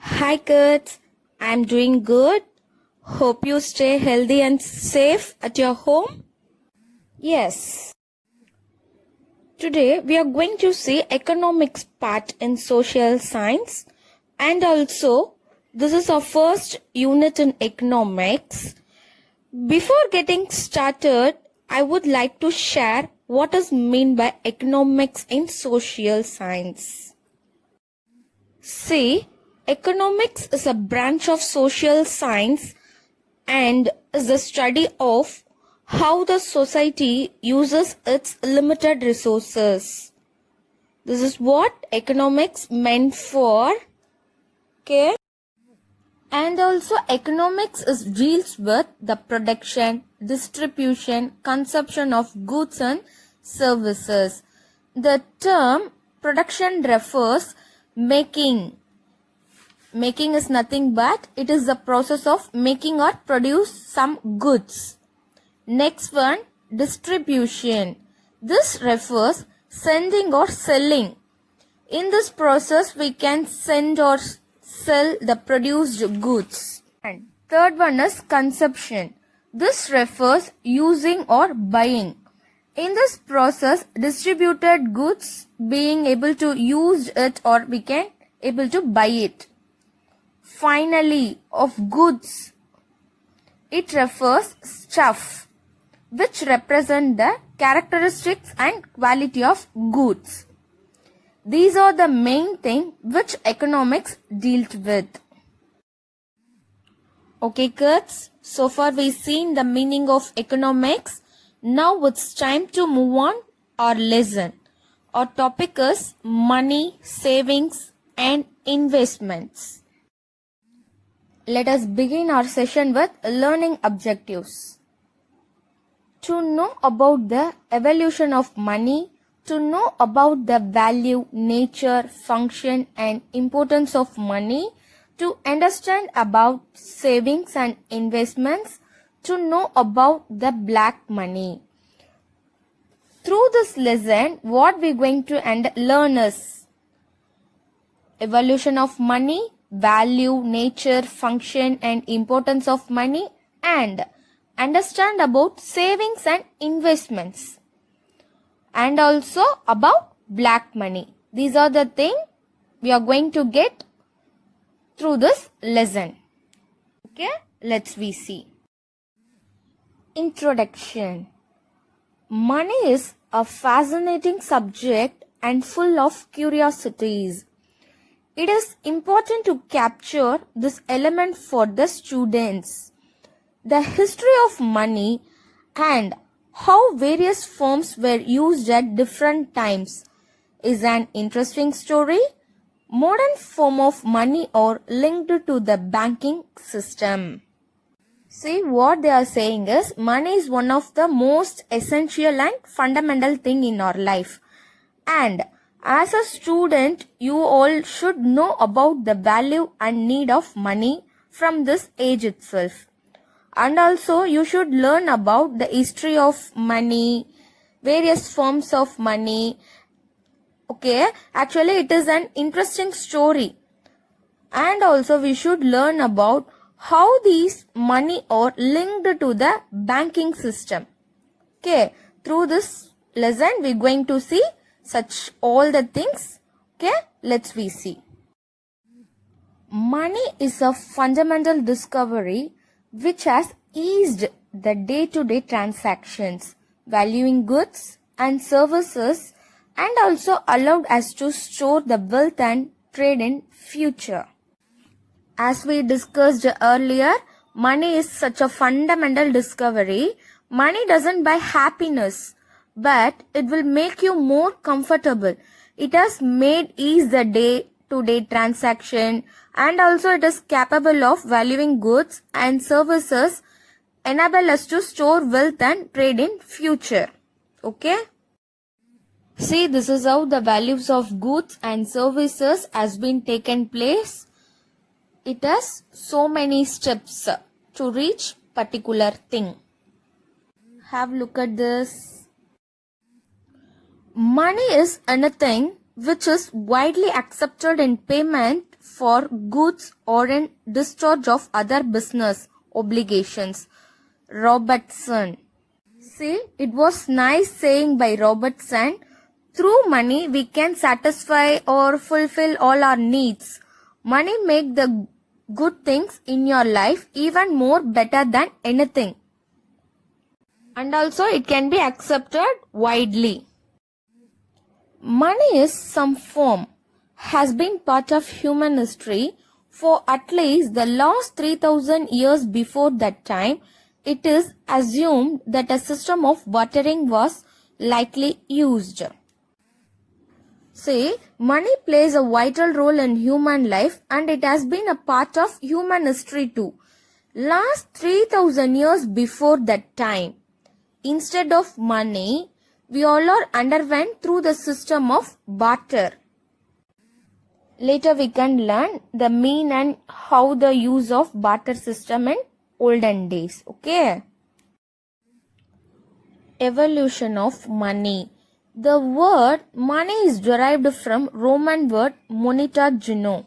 Hi kids, I'm doing good. Hope you stay healthy and safe at your home. Yes, today we are going to see economics part in social science, and also this is our first unit in economics. Before getting started, I would like to share what is meant by economics in social science. See, economics is a branch of social science and is the study of how the society uses its limited resources. This is what economics meant for. Okay. And also economics deals with the production, distribution, consumption of goods and services. The term production refers making. Making is nothing but it is the process of making or produce some goods. Next one, distribution. This refers sending or selling. In this process, we can send or sell the produced goods. And third one is consumption. This refers using or buying. In this process, distributed goods being able to use it or we can able to buy it. Finally, of goods, it refers stuff, which represent the characteristics and quality of goods. These are the main thing which economics deals with. Okay kids, so far we've seen the meaning of economics. Now it's time to move on our lesson. Our topic is money, savings and investments. Let us begin our session with learning objectives. To know about the evolution of money, to know about the value, nature, function and importance of money, to understand about savings and investments, to know about the black money. Through this lesson, what we are going to learn is evolution of money, value, nature, function and importance of money, and understand about savings and investments, and also about black money. These are the things we are going to get through this lesson. Okay, let's see. Introduction. Money is a fascinating subject and full of curiosities. It is important to capture this element for the students. The history of money and how various forms were used at different times is an interesting story. Modern form of money are linked to the banking system. See, what they are saying is money is one of the most essential and fundamental thing in our life. And as a student, you all should know about the value and need of money from this age itself. And also you should learn about the history of money, various forms of money. Okay, actually it is an interesting story. And also we should learn about how these money are linked to the banking system. Okay, through this lesson we are going to see such all the things. Okay, let's see. Money is a fundamental discovery which has eased the day-to-day transactions, valuing goods and services, and also allowed us to store the wealth and trade in future. As we discussed earlier, money is such a fundamental discovery. Money doesn't buy happiness, but it will make you more comfortable. It has made ease the day-to-day transaction, and also it is capable of valuing goods and services, enable us to store wealth and trade in future. Okay? See, this is how the values of goods and services has been taken place. It has so many steps to reach particular thing. Have a look at this. Money is anything which is widely accepted in payment for goods or in discharge of other business obligations. Robertson. See, it was nice saying by Robertson. Through money, we can satisfy or fulfill all our needs. Money make the good things in your life even more better than anything. And also it can be accepted widely. Money is some form, has been part of human history for at least the last 3000 years. Before that time, it is assumed that a system of bartering was likely used. See, money plays a vital role in human life and it has been a part of human history too. Last 3000 years before that time, instead of money, we all are underwent through the system of barter. Later we can learn the mean and how the use of barter system in olden days. Okay. Evolution of money. The word money is derived from Roman word moneta juno.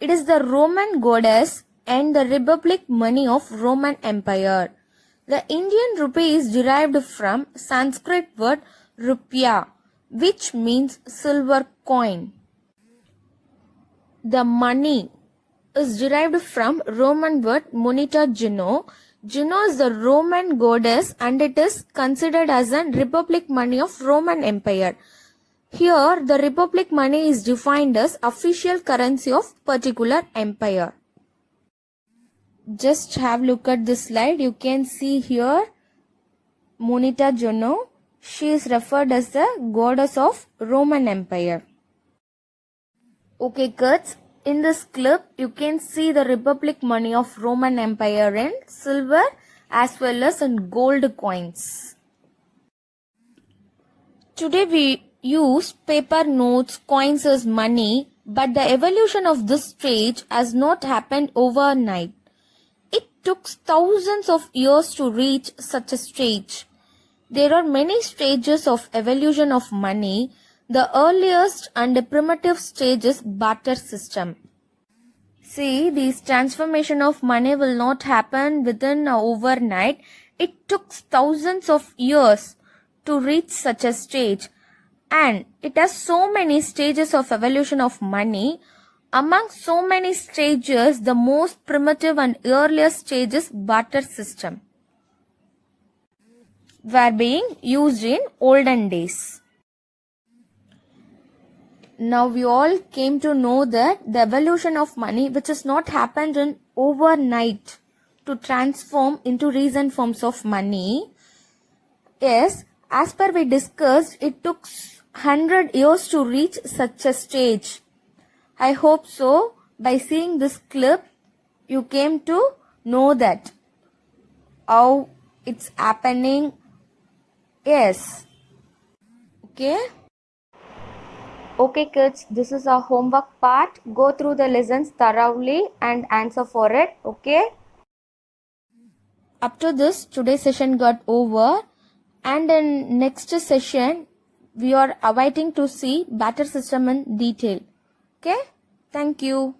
It is the Roman goddess and the republic money of Roman Empire. The Indian rupee is derived from Sanskrit word rupya, which means silver coin. The money is derived from Roman word moneta juno. Juno is the Roman goddess and it is considered as a republic money of Roman Empire. Here, the republic money is defined as official currency of particular empire. Just have a look at this slide. You can see here Moneta Juno. She is referred as the goddess of Roman Empire. Okay kids, in this clip you can see the republic money of Roman Empire in silver as well as in gold coins. Today we use paper notes, coins as money, but the evolution of this stage has not happened overnight. It took thousands of years to reach such a stage. There are many stages of evolution of money. The earliest and primitive stage is barter system. See, this transformation of money will not happen within overnight. It took thousands of years to reach such a stage. And it has so many stages of evolution of money. Among so many stages, the most primitive and earliest stage is barter system, were being used in olden days. Now we all came to know that the evolution of money, which has not happened in overnight to transform into recent forms of money, is, as per we discussed, it took 100 years to reach such a stage. I hope so. By seeing this clip, you came to know that how it's happening. Yes. Okay. Okay kids, this is our homework part. Go through the lessons thoroughly and answer for it. Okay. Up to this, today's session got over. And in next session, we are awaiting to see barter system in detail. Okay. Thank you.